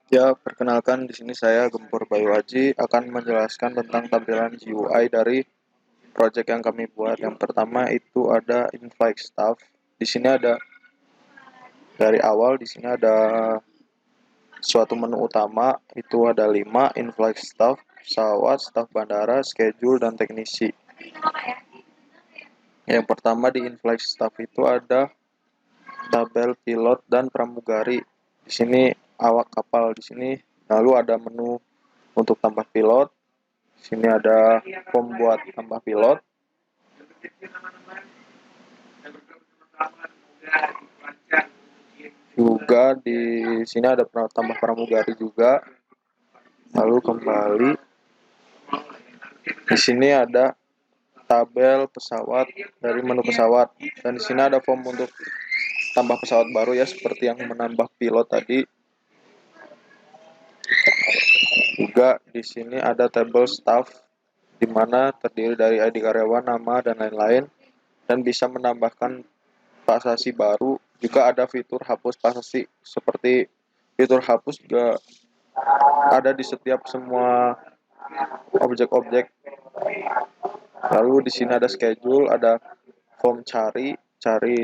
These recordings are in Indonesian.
Ya, perkenalkan di sini saya Gempur Bayu Aji akan menjelaskan tentang tampilan GUI dari project yang kami buat. Yang pertama itu ada in-flight stuff. Di sini ada dari awal di sini ada suatu menu utama itu ada 5 in-flight stuff, pesawat, staf bandara, schedule dan teknisi. Yang pertama di in-flight stuff itu ada tabel pilot dan pramugari. Di sini awak kapal di sini. Lalu ada menu untuk tambah pilot. Di sini ada form buat tambah pilot. Juga di sini ada tambah pramugari juga. Lalu kembali di sini ada tabel pesawat dari menu pesawat dan di sini ada form untuk tambah pesawat baru ya seperti yang menambah pilot tadi. Juga di sini ada tabel staff di mana terdiri dari ID karyawan, nama dan lain-lain dan bisa menambahkan pasasi baru. Juga ada fitur hapus pasasi seperti fitur hapus juga ada di setiap semua objek-objek. Lalu di sini ada schedule, ada form cari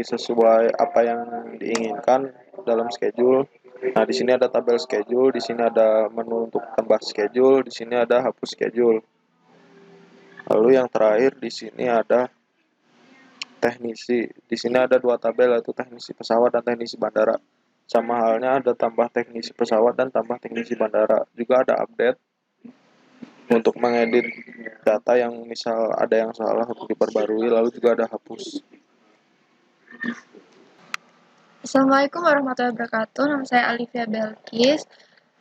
sesuai apa yang diinginkan dalam schedule. Nah, di sini ada tabel schedule, di sini ada menu untuk tambah schedule, di sini ada hapus schedule. Lalu yang terakhir di sini ada teknisi. Di sini ada dua tabel yaitu teknisi pesawat dan teknisi bandara. Sama halnya ada tambah teknisi pesawat dan tambah teknisi bandara. Juga ada update untuk mengedit data yang misal ada yang salah untuk diperbarui, lalu juga ada hapus. Assalamualaikum warahmatullahi wabarakatuh. Nama saya Alivia Belkis.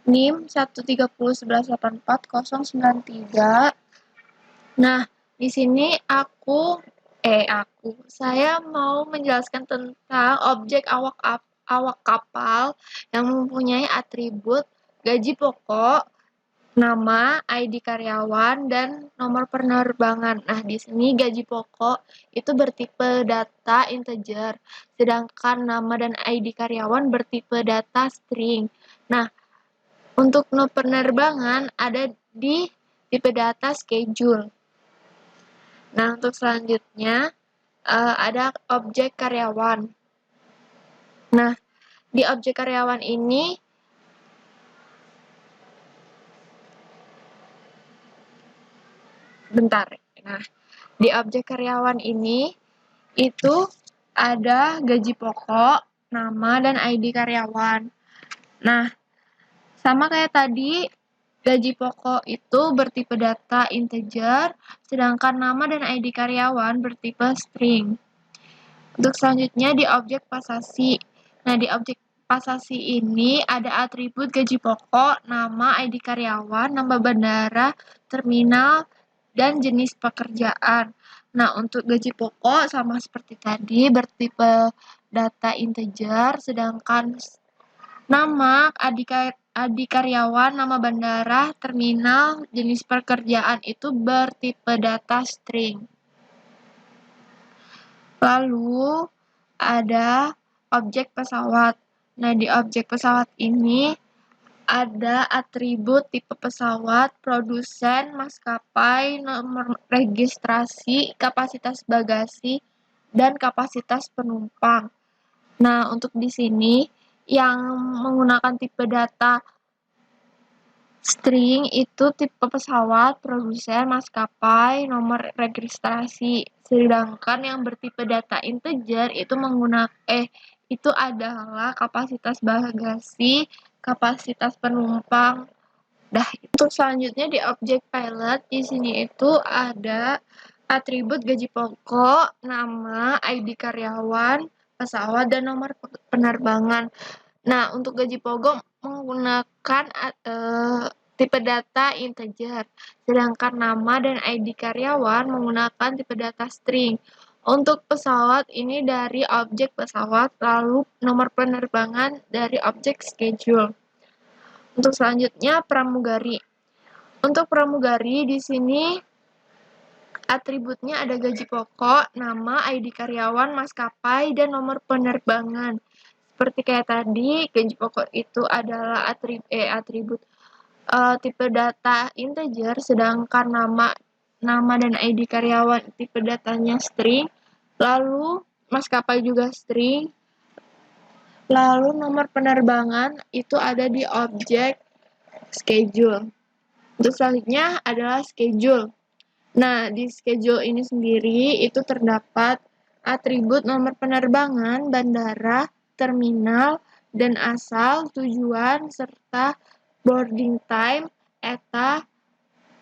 NIM 13011849093. Nah, di sini saya mau menjelaskan tentang objek awak kapal yang mempunyai atribut gaji pokok, nama, ID karyawan, dan nomor penerbangan. Nah, di sini gaji pokok itu bertipe data integer, sedangkan nama dan ID karyawan bertipe data string. Nah, untuk nomor penerbangan ada di tipe data schedule. Nah, untuk selanjutnya ada objek karyawan. Nah, di objek karyawan ini Nah, di objek karyawan ini itu ada gaji pokok, nama, dan ID karyawan. Nah, sama kayak tadi, gaji pokok itu bertipe data integer, sedangkan nama dan ID karyawan bertipe string. Untuk selanjutnya di objek pasasi. Nah, di objek pasasi ini ada atribut gaji pokok, nama, ID karyawan, nama bandara, terminal, dan jenis pekerjaan. Nah, untuk gaji pokok sama seperti tadi bertipe data integer, sedangkan nama, ID karyawan, nama bandara, terminal, jenis pekerjaan itu bertipe data string. Lalu ada objek pesawat. Nah, di objek pesawat ini ada atribut tipe pesawat, produsen, maskapai, nomor registrasi, kapasitas bagasi, dan kapasitas penumpang. Nah, untuk di sini yang menggunakan tipe data string itu tipe pesawat, produsen, maskapai, nomor registrasi. Sedangkan yang bertipe data integer itu adalah kapasitas bagasi, kapasitas penumpang. Untuk selanjutnya di objek pilot di sini itu ada atribut gaji pokok, nama, ID karyawan, pesawat, dan nomor penerbangan. Nah, untuk gaji pokok menggunakan tipe data integer, sedangkan nama dan ID karyawan menggunakan tipe data string. Untuk pesawat ini dari objek pesawat, lalu nomor penerbangan dari objek schedule. Untuk selanjutnya pramugari. Untuk pramugari di sini atributnya ada gaji pokok, nama, ID karyawan, maskapai, dan nomor penerbangan. Seperti kayak tadi, gaji pokok itu adalah atribut tipe data integer, sedangkan nama dan ID karyawan tipe datanya string, lalu maskapai juga string, lalu nomor penerbangan itu ada di objek schedule. Untuk selanjutnya adalah schedule. Nah, di schedule ini sendiri itu terdapat atribut nomor penerbangan, bandara, terminal, dan asal, tujuan, serta boarding time, ETA,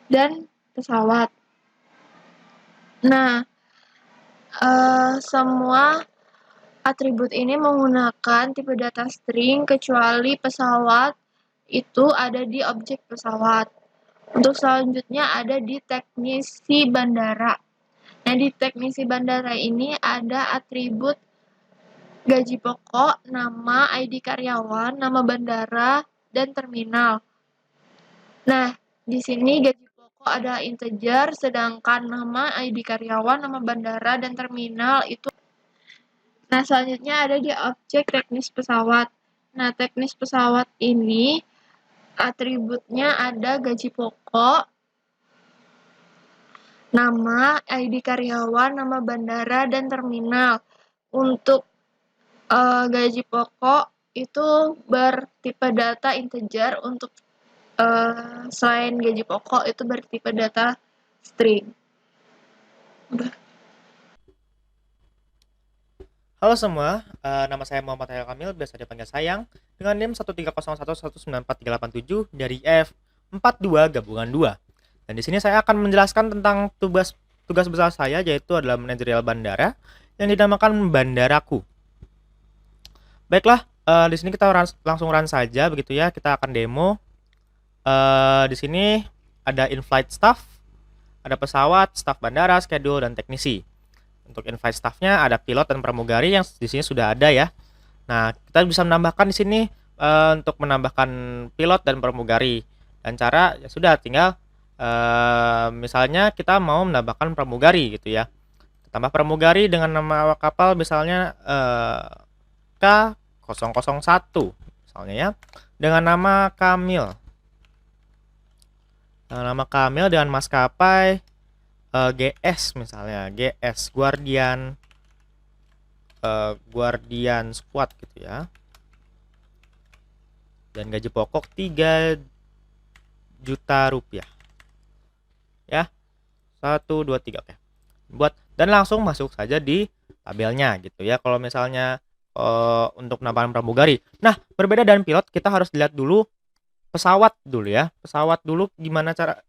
dan pesawat. Nah, semua atribut ini menggunakan tipe data string kecuali pesawat itu ada di objek pesawat. Untuk selanjutnya ada di teknisi bandara. Nah, di teknisi bandara ini ada atribut gaji pokok, nama, ID karyawan, nama bandara, dan terminal. Nah, di sini gaji pokok adalah integer, sedangkan nama, ID karyawan, nama bandara, dan terminal itu. Nah, selanjutnya ada di objek teknis pesawat. Nah, teknis pesawat ini atributnya ada gaji pokok, nama, ID karyawan, nama bandara, dan terminal. Untuk gaji pokok itu bertipe data integer, untuk selain gaji pokok itu bertipe data string. Udah. Halo semua, nama saya Muhammad Hayal Kamil, biasa dipanggil Sayang, dengan NIM 13011919387 dari F42 gabungan 2. Dan di sini saya akan menjelaskan tentang tugas besar saya, yaitu adalah manajerial bandara yang dinamakan Bandaraku. Baiklah, di sini kita langsung run saja begitu ya. Kita akan demo. Di sini ada in-flight staff, ada pesawat, staff bandara, schedule, dan teknisi. Untuk in-flight staffnya ada pilot dan pramugari yang di sini sudah ada ya. Nah, kita bisa menambahkan di sini untuk menambahkan pilot dan pramugari. Dan cara ya sudah tinggal misalnya kita mau menambahkan pramugari gitu ya. Tambah pramugari dengan nama awak kapal misalnya K001 misalnya ya. Dengan nama Kamil. Nama Kamil dengan maskapai GS misalnya, GS Guardian Squad gitu ya. Dan gaji pokok 3 juta rupiah. Ya. 1 2 3 oke. Buat dan langsung masuk saja di tabelnya gitu ya. Kalau misalnya untuk penambahan pramugari. Nah, berbeda dengan pilot, kita harus lihat dulu pesawat dulu ya. Pesawat dulu gimana cara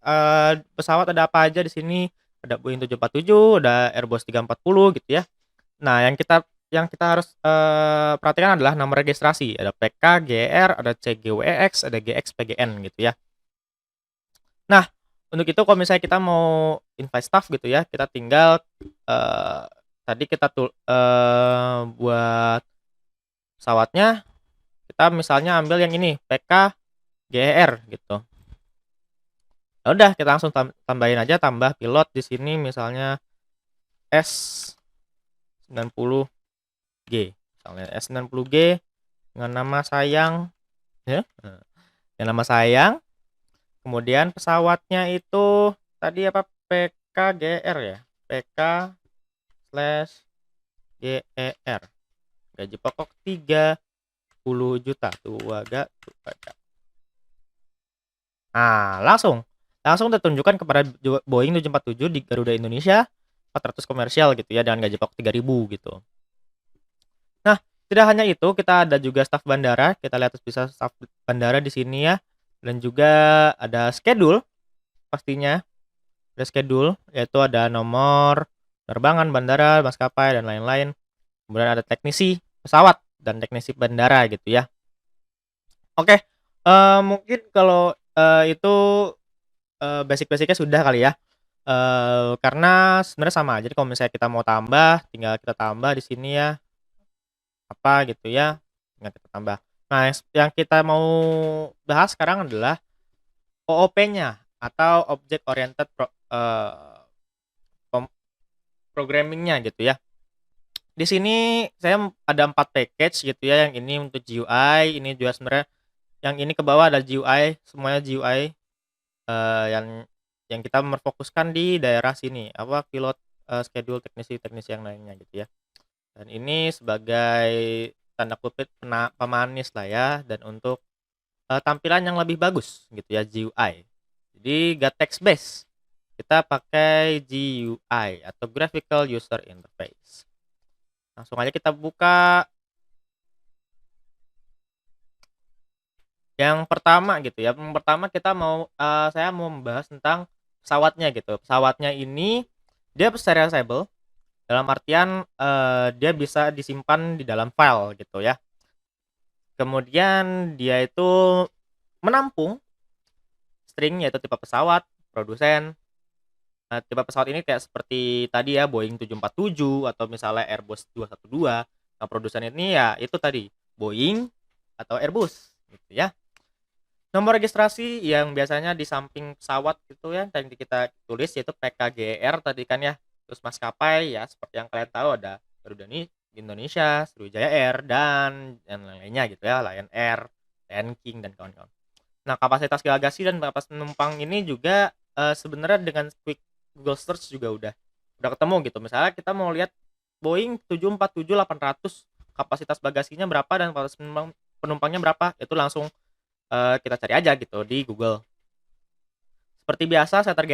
pesawat ada apa aja di sini? Ada Boeing 747, ada Airbus 340 gitu ya. Nah, yang kita harus perhatikan adalah nomor registrasi. Ada PK, GR, ada CGWX, ada GX, PGN gitu ya. Nah, untuk itu kalau misalnya kita mau invite staff gitu ya, kita tinggal tadi kita buat pesawatnya, kita misalnya ambil yang ini PK GR gitu. Ya udah, kita langsung tambahin aja, tambah pilot di sini misalnya S90G. Misalnya S90G dengan nama Sayang ya. Yang nama Sayang. Kemudian pesawatnya itu tadi apa, PKGR ya. PK/GER. Gaji pokok 30 juta. Tuh agak. Nah, langsung ditunjukkan kepada Boeing 747 di Garuda Indonesia 400 komersial gitu ya, dengan gaji pokok 3.000 gitu. Nah, tidak hanya itu, kita ada juga staf bandara. Kita lihat bisa staf bandara di sini ya. Dan juga ada schedule pastinya. Ada schedule, yaitu ada nomor penerbangan bandara, maskapai, dan lain-lain. Kemudian ada teknisi pesawat dan teknisi bandara gitu ya. Oke, mungkin kalau itu basic-basicnya sudah kali ya. Karena sebenarnya sama aja. Jadi kalau misalnya kita mau tambah, tinggal kita tambah di sini ya. Apa gitu ya, tinggal kita tambah. Nah, yang kita mau bahas sekarang adalah OOP-nya atau Object Oriented Programming-nya gitu ya. Di sini saya ada 4 package gitu ya, yang ini untuk GUI, ini juga sebenarnya yang ini ke bawah ada GUI, semuanya GUI, yang kita memfokuskan di daerah sini, apa, pilot, schedule, teknisi-teknisi yang lainnya gitu ya. Dan ini sebagai tanda kutip pemanis lah ya, dan untuk, tampilan yang lebih bagus gitu ya, GUI. Jadi gak text based, kita pakai GUI atau Graphical User Interface. Langsung aja kita buka. Yang pertama gitu ya, yang pertama saya mau membahas tentang pesawatnya gitu. Pesawatnya ini dia serializable, dalam artian, dia bisa disimpan di dalam file gitu ya. Kemudian dia itu menampung string, yaitu tipe pesawat, produsen. Nah, tipe pesawat ini kayak seperti tadi ya, Boeing 747 atau misalnya Airbus 212. Nah, produsen ini ya itu tadi, Boeing atau Airbus gitu ya. Nomor registrasi yang biasanya di samping pesawat gitu ya, tadi kita tulis yaitu PKGR tadi kan ya. Terus maskapai ya seperti yang kalian tahu ada Garuda Indonesia, Sriwijaya Air, dan yang lainnya gitu ya, Lion Air, Lion King, dan kawan-kawan. Nah, kapasitas bagasi dan kapasitas penumpang ini juga sebenarnya dengan quick Google search juga udah ketemu gitu. Misalnya kita mau lihat Boeing 747-800 kapasitas bagasinya berapa dan kapasitas penumpangnya berapa, itu langsung kita cari aja gitu di Google. Seperti biasa, setter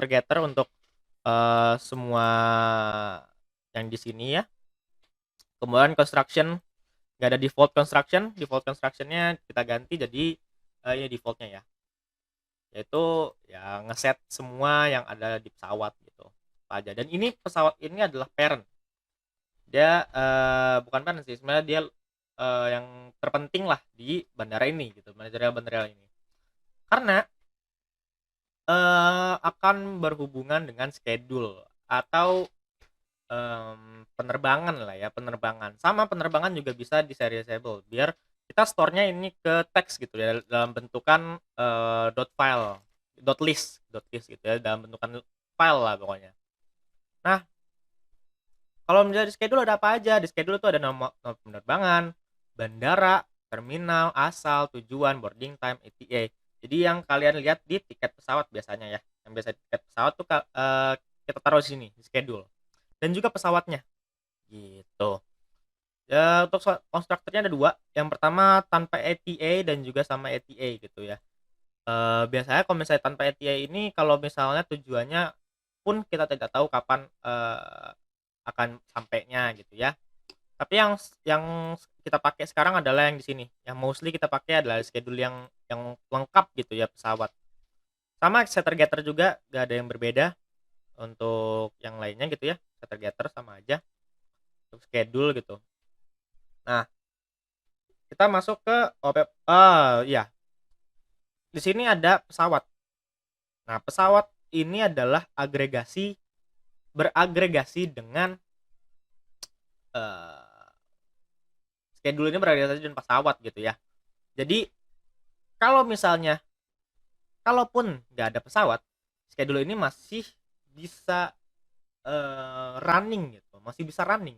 getter untuk semua yang di sini ya. Kemudian construction, nggak ada default constructionnya kita ganti jadi ini defaultnya ya, yaitu ya ngeset semua yang ada di pesawat gitu apa aja. Dan ini pesawat ini adalah parent, dia bukan parent sih sebenarnya, dia yang terpenting lah di bandara ini gitu, bandara ini, karena akan berhubungan dengan schedule atau penerbangan lah ya, penerbangan juga bisa di serializable biar kita store-nya ini ke teks gitu ya, dalam bentukan file, list gitu ya, dalam bentukan file lah pokoknya. Nah, kalau menjadi schedule ada apa aja? Di schedule itu ada nomor penerbangan, bandara, terminal, asal, tujuan, boarding time, ETA. Jadi yang kalian lihat di tiket pesawat biasanya ya, yang biasa tiket pesawat tuh kita taruh di sini di schedule, dan juga pesawatnya gitu ya. Untuk konstruktornya ada 2, yang pertama tanpa ETA dan juga sama ETA gitu ya. Biasanya kalau misalnya tanpa ETA ini, kalau misalnya tujuannya pun kita tidak tahu kapan akan sampainya gitu ya. Tapi yang kita pakai sekarang adalah yang di sini, yang mostly kita pakai adalah schedule yang lengkap gitu ya pesawat. Sama setter getter juga gak ada yang berbeda untuk yang lainnya gitu ya, setter getter sama aja untuk schedule gitu. Nah, kita masuk ke ya. Di sini ada pesawat. Nah, pesawat ini adalah beragregasi dengan schedule ini beragregasi dengan pesawat gitu ya. Jadi kalau misalnya kalaupun nggak ada pesawat, schedule ini masih bisa running gitu, masih bisa running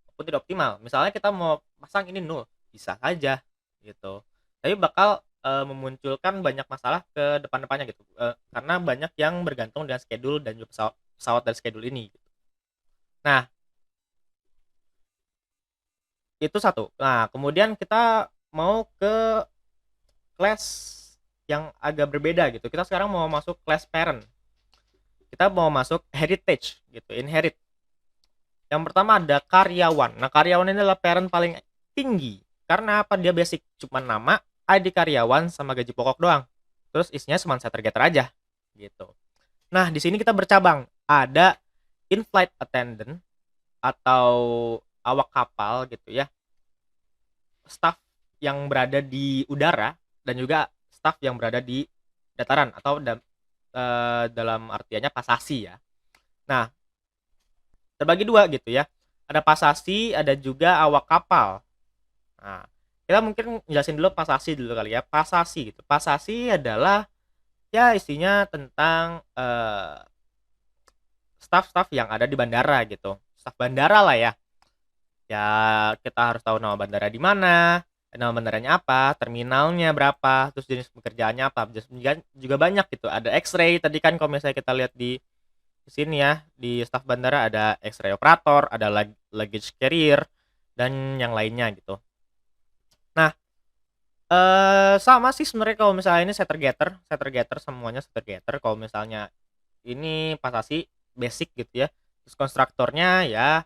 walaupun tidak optimal. Misalnya kita mau pasang ini 0, bisa saja gitu, tapi bakal memunculkan banyak masalah ke depan-depannya gitu, karena banyak yang bergantung dengan schedule dan juga pesawat dari schedule ini gitu. Nah, itu satu. Nah, kemudian kita mau ke class yang agak berbeda gitu. Kita sekarang mau masuk class parent, kita mau masuk heritage gitu, inherit. Yang pertama ada karyawan. Nah, karyawan ini adalah parent paling tinggi. Karena apa? Dia basic, cuma nama, ID karyawan, sama gaji pokok doang. Terus isinya cuma setter getter aja gitu. Nah, di sini kita bercabang. Ada in-flight attendant atau awak kapal gitu ya, staff yang berada di udara, dan juga staff yang berada di dataran atau dalam artiannya pasasi ya. Nah, terbagi 2 gitu ya. Ada pasasi, ada juga awak kapal. Nah, kita mungkin jelasin dulu pasasi dulu kali ya. Pasasi gitu. Pasasi adalah ya isinya tentang staff-staff yang ada di bandara gitu. staf bandara lah ya. Ya kita harus tahu nama bandara di mana, nama bandaranya apa, terminalnya berapa, terus jenis pekerjaannya apa. Jenis pekerjaan juga banyak gitu. Ada X-ray tadi kan kalau misalnya kita lihat di sini ya, di staf bandara ada X-ray operator, ada luggage carrier dan yang lainnya gitu. Nah, sama sih sebenarnya kalau misalnya ini setter getter semuanya setter getter. Kalau misalnya ini pasasi basic gitu ya. Terus konstruktornya ya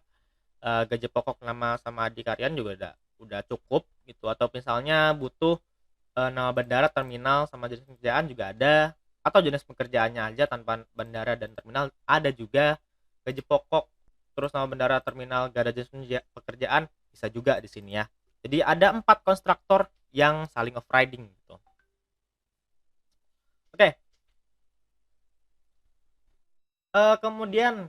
gaji pokok nama sama adikaryan juga udah cukup gitu, atau misalnya butuh nama bandara, terminal sama jenis pekerjaan juga ada, atau jenis pekerjaannya aja tanpa bandara dan terminal ada juga. Gaji pokok terus nama bandara, terminal, gak ada jenis pekerjaan bisa juga di sini ya. Jadi ada 4 konstruktor yang saling overriding gitu. Oke. Kemudian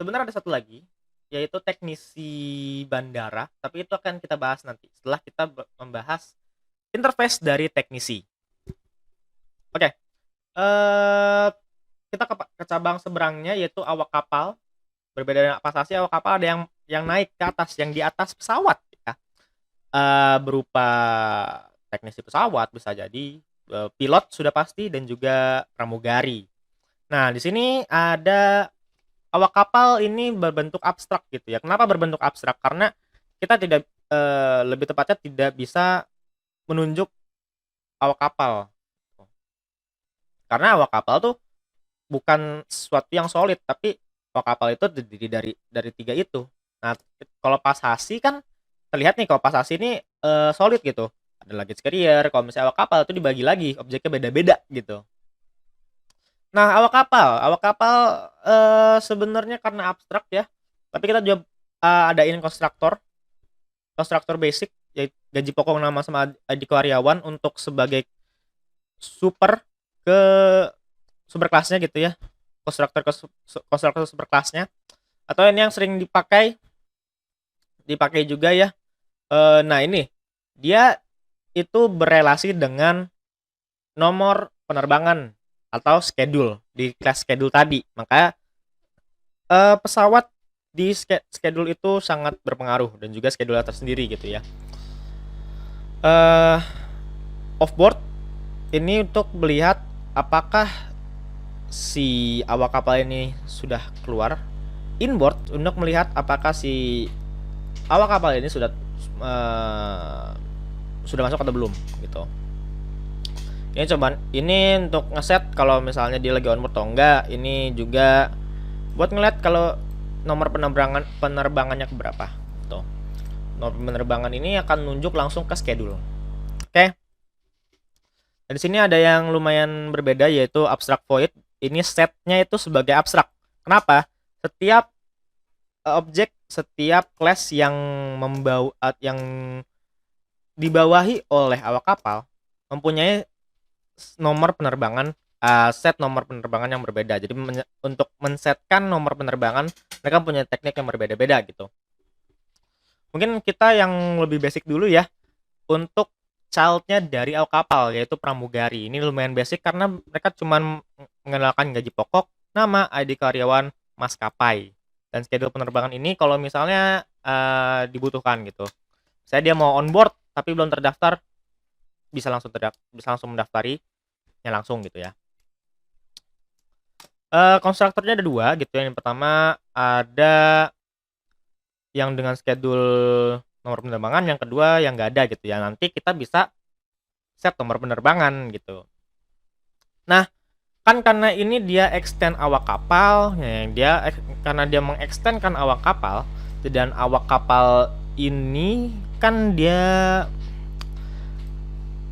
sebenarnya ada satu lagi, yaitu teknisi bandara, tapi itu akan kita bahas nanti setelah kita membahas interface dari teknisi. Oke. Kita ke cabang seberangnya, yaitu awak kapal. Berbeda dengan pasasi, awak kapal ada yang naik ke atas, yang di atas pesawat ya. Berupa teknisi pesawat bisa jadi, pilot sudah pasti, dan juga pramugari. Nah, di sini ada awak kapal ini berbentuk abstrak gitu ya. Kenapa berbentuk abstrak? Karena kita tidak lebih tepatnya tidak bisa menunjuk awak kapal. Karena awak kapal tuh bukan sesuatu yang solid, tapi awak kapal itu terdiri dari 3 itu. Nah, kalau pasasi kan terlihat nih, kalau pasasi ini solid gitu. Ada luggage carrier. Kalau misalnya awak kapal itu dibagi lagi, objeknya beda-beda gitu. Nah, awak kapal sebenarnya karena abstrak ya, tapi kita juga adain konstruktor basic, yaitu gaji pokok nama sama adikaryawan untuk sebagai super kelasnya gitu ya, konstruktor super kelasnya, atau ini yang sering dipakai juga ya. Nah, ini dia itu berelasi dengan nomor penerbangan atau schedule di kelas schedule tadi. Makanya pesawat di schedule itu sangat berpengaruh, dan juga schedule tersendiri gitu ya. Offboard ini untuk melihat apakah si awak kapal ini sudah keluar. Inboard untuk melihat apakah si awak kapal ini sudah masuk atau belum gitu. Ini untuk ngeset kalau misalnya dia lagi onboard atau enggak. Ini juga buat ngeliat kalau nomor penerbangannya berapa. Tuh. Nomor penerbangan ini akan nunjuk langsung ke schedule. Oke. Dan di sini ada yang lumayan berbeda, yaitu abstract void. Ini setnya itu sebagai abstrak. Kenapa? Setiap objek, setiap kelas yang dibawahi oleh awak kapal mempunyai nomor penerbangan, set nomor penerbangan yang berbeda. Jadi untuk men-setkan nomor penerbangan, mereka punya teknik yang berbeda-beda gitu. Mungkin kita yang lebih basic dulu ya, untuk childnya dari awak kapal, yaitu pramugari. Ini lumayan basic karena mereka cuma mengenalkan gaji pokok, nama, ID karyawan, maskapai, dan schedule penerbangan ini kalau misalnya dibutuhkan gitu. Saya dia mau on board tapi belum terdaftar, bisa langsung mendaftarnya langsung gitu ya. Konstruktornya ada 2 gitu. Yang pertama ada yang dengan schedule nomor penerbangan, yang kedua yang nggak ada gitu ya. Nanti kita bisa set nomor penerbangan gitu. Nah, kan karena ini dia extend awak kapal, karena dia mengextendkan awak kapal, dan awak kapal ini kan dia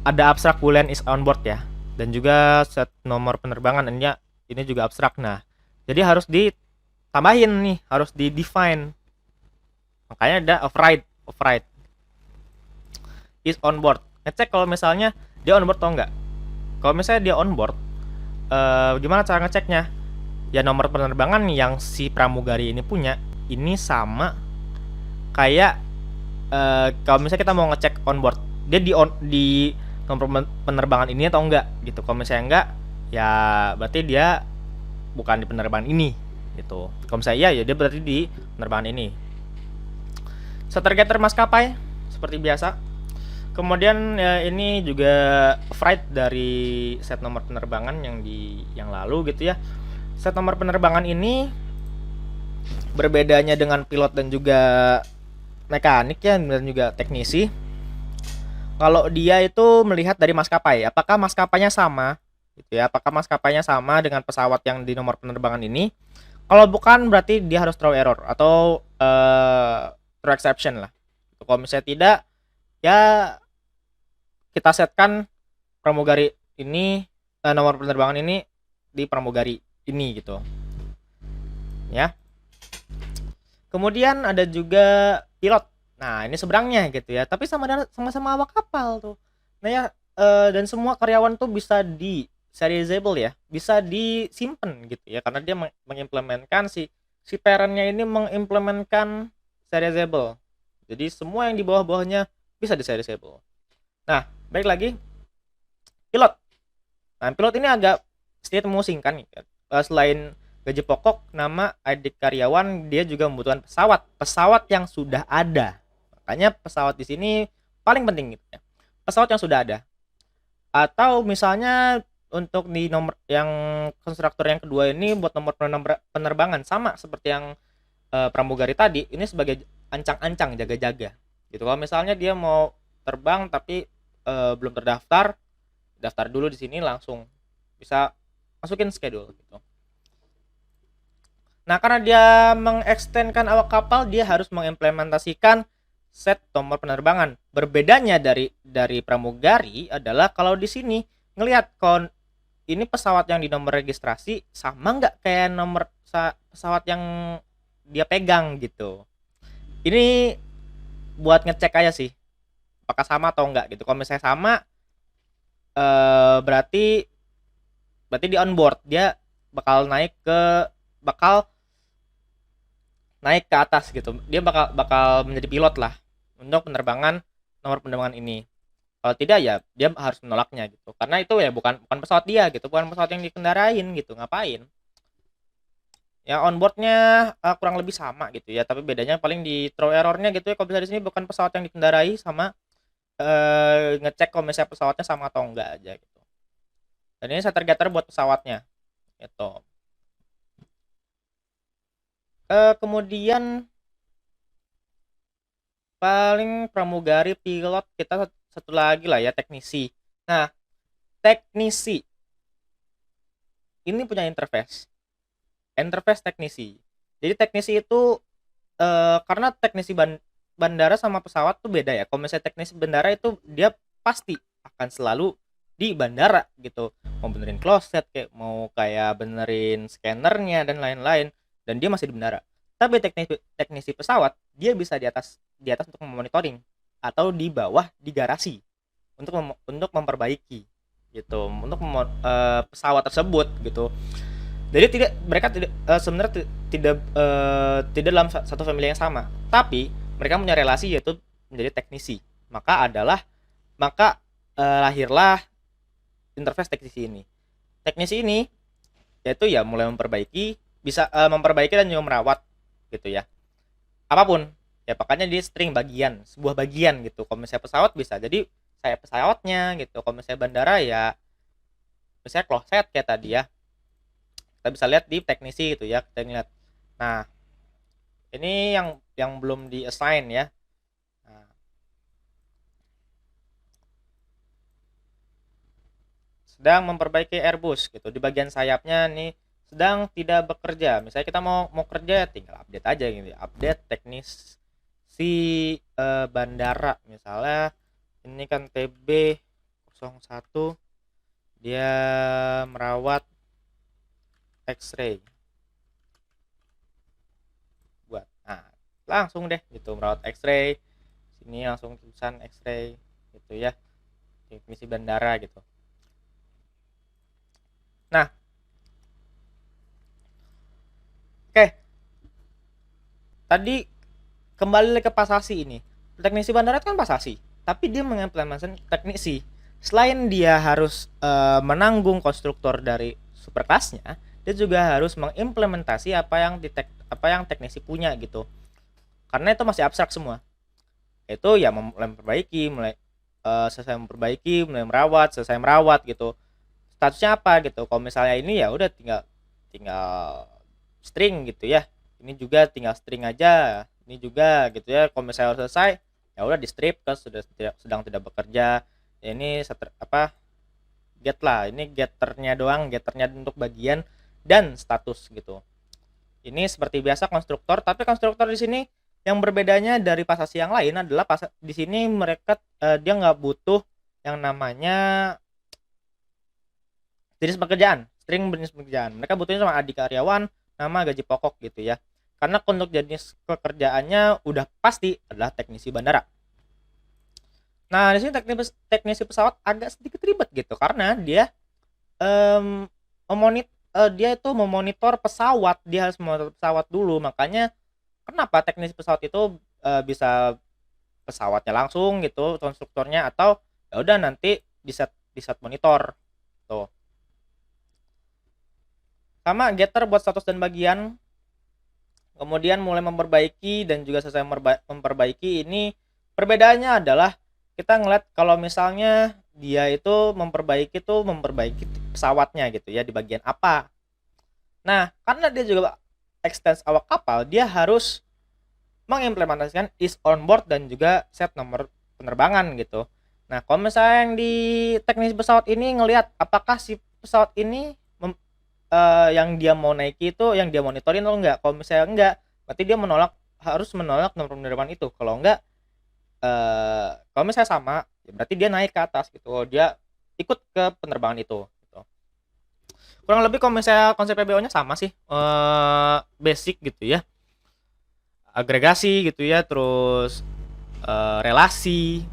ada abstrak boolean is on board ya, dan juga set nomor penerbangan ini juga abstrak. Nah, jadi harus ditambahin nih, harus di define. Makanya ada override is on board. Ngecek kalau misalnya dia on board atau enggak. Kalau misalnya dia on board, gimana cara ngeceknya? Ya nomor penerbangan yang si pramugari ini punya ini sama kayak kalau misalnya kita mau ngecek on board, dia di nomor penerbangan ini atau enggak gitu. Kalau misalnya enggak, ya berarti dia bukan di penerbangan ini gitu. Kalau misalnya iya ya dia berarti di penerbangan ini. Stargazer maskapai seperti biasa. Kemudian ya ini juga flight dari set nomor penerbangan yang lalu gitu ya. Set nomor penerbangan ini berbedanya dengan pilot dan juga mekanik ya dan juga teknisi. Kalau dia itu melihat dari maskapai, apakah maskapainya sama gitu ya? Apakah maskapainya sama dengan pesawat yang di nomor penerbangan ini? Kalau bukan berarti dia harus throw error atau throw exception lah. Kalau misalnya tidak, ya kita setkan pramugari ini nomor penerbangan ini di pramugari ini gitu. Ya. Kemudian ada juga pilot. Nah, ini seberangnya gitu ya. Tapi sama-sama awak kapal tuh. Nah ya dan semua karyawan tuh bisa di serializable ya, bisa disimpan gitu ya karena dia mengimplementkan si parent-nya ini mengimplementkan serializable. Jadi semua yang di bawah-bawahnya bisa di serializable. Nah, baik lagi pilot. Nah, pilot ini agak sedikit memusingkan ya. Selain gaji pokok, nama, ID karyawan, dia juga membutuhkan pesawat yang sudah ada. Makanya pesawat di sini paling penting gitu ya. Pesawat yang sudah ada. Atau misalnya untuk di nomor yang konstruktor yang kedua ini buat nomor penerbangan sama seperti yang pramugari tadi, ini sebagai ancang-ancang jaga-jaga. Gitu. Kalau misalnya dia mau terbang tapi belum terdaftar, daftar dulu di sini langsung bisa masukin schedule gitu. Nah, karena dia mengekstenkan awak kapal, dia harus mengimplementasikan set nomor penerbangan. Berbedanya dari pramugari adalah kalau di sini ngelihat ini pesawat yang di nomor registrasi sama nggak kayak nomor pesawat yang dia pegang gitu. Ini buat ngecek aja sih apakah sama atau enggak gitu. Kalau misalnya sama berarti di on board dia bakal naik ke atas gitu. Dia bakal menjadi pilot lah untuk penerbangan nomor penerbangan ini. Kalau tidak ya dia harus menolaknya gitu. Karena itu ya bukan pesawat dia gitu, bukan pesawat yang dikendarain gitu. Ngapain? Ya onboardnya kurang lebih sama gitu ya, tapi bedanya paling di throw errornya gitu ya. Kalau bisa di sini bukan pesawat yang dikendarai sama ngecek kalau misalnya pesawatnya sama atau enggak aja gitu. Dan ini stargazer buat pesawatnya gitu. Kemudian paling pramugari, pilot, kita satu lagi lah ya teknisi. Nah, teknisi ini punya interface teknisi. Jadi teknisi itu karena teknisi bandara sama pesawat tuh beda ya. Kalau misalnya teknisi bandara itu dia pasti akan selalu di bandara gitu, mau benerin kloset kayak mau kayak benerin scannernya dan lain-lain, dan dia masih di bandara. Tapi teknisi pesawat dia bisa di atas untuk memonitoring atau di bawah di garasi untuk memperbaiki gitu, untuk pesawat tersebut gitu. Jadi mereka sebenarnya tidak dalam satu family yang sama, tapi mereka punya relasi yaitu menjadi teknisi. Maka lahirlah interface teknisi ini. Teknisi ini yaitu ya mulai bisa memperbaiki dan juga merawat gitu ya. Apapun ya, makanya dia string sebuah bagian gitu. Kalau misalnya pesawat bisa jadi saya pesawatnya gitu. Kalau misalnya bandara ya misalnya kloset kayak tadi ya, kita bisa lihat di teknisi gitu ya, kita lihat. Nah, ini yang belum di assign ya. Nah, sedang memperbaiki Airbus gitu, di bagian sayapnya nih sedang tidak bekerja. Misalnya kita mau kerja, tinggal update aja gitu, update teknis si bandara. Misalnya ini kan TB01, dia merawat X-ray buat, nah langsung deh gitu merawat X-ray, sini langsung tulisan X-ray gitu ya, teknisi bandara gitu. Nah, oke, tadi kembali ke pasasi ini. Teknisi bandara kan pasasi, tapi dia mengimplementasikan teknisi. Selain dia harus menanggung konstruktor dari superkelasnya, dia juga harus mengimplementasi apa yang teknisi punya gitu. Karena itu masih abstrak semua. Itu ya mulai memperbaiki, selesai memperbaiki, mulai merawat, selesai merawat gitu. Statusnya apa gitu. Kalau misalnya ini ya udah tinggal string gitu ya. Ini juga tinggal string aja. Ini juga gitu ya. Kalau misalnya udah selesai, ya udah di strip kan sedang tidak bekerja. Ya ini get lah. Ini getternya doang, getternya untuk bagian dan status gitu. Ini seperti biasa konstruktor, tapi konstruktor di sini yang berbedanya dari pasasi yang lain adalah di sini mereka dia nggak butuh yang namanya jenis pekerjaan, string jenis pekerjaan. Mereka butuhnya cuma ID karyawan, nama, gaji pokok gitu ya. Karena untuk jenis pekerjaannya udah pasti adalah teknisi bandara. Nah, di sini teknisi pesawat agak sedikit ribet gitu karena dia dia itu memonitor pesawat, dia harus memonitor pesawat dulu. Makanya kenapa teknisi pesawat itu bisa pesawatnya langsung gitu konstruktornya, atau ya udah nanti di set monitor tuh. Sama getter buat status dan bagian, kemudian mulai memperbaiki dan juga selesai memperbaiki. Ini perbedaannya adalah kita ngeliat kalau misalnya dia itu memperbaiki pesawatnya gitu ya di bagian apa. Nah, karena dia juga extends awak kapal, dia harus mengimplementasikan is on board dan juga set nomor penerbangan gitu. Nah, kalau misalnya yang di teknis pesawat ini ngelihat apakah si pesawat ini yang dia mau naiki itu yang dia monitorin atau enggak. Kalau misalnya enggak, berarti dia harus menolak nomor penerbangan itu. Kalau enggak, kalau misalnya sama, ya berarti dia naik ke atas gitu. Dia ikut ke penerbangan itu gitu. Kurang lebih kalau misalnya konsep PBO-nya sama sih, basic gitu ya, agregasi gitu ya, terus relasi,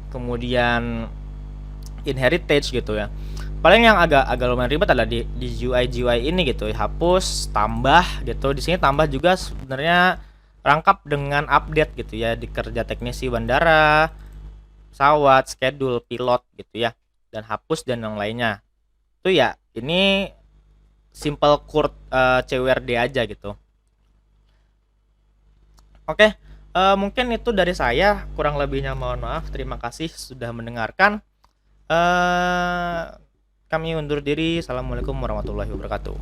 kemudian inheritance gitu ya. Paling yang agak lumayan ribet adalah di GUI ini gitu, hapus, tambah gitu. Di sini tambah juga sebenarnya rangkap dengan update gitu ya, di kerja teknisi bandara, pesawat, schedule, pilot gitu ya, dan hapus dan yang lainnya. Itu ya ini simple CWRD aja gitu. Oke, mungkin itu dari saya, kurang lebihnya mohon maaf. Terima kasih sudah mendengarkan. Kami undur diri. Assalamualaikum warahmatullahi wabarakatuh.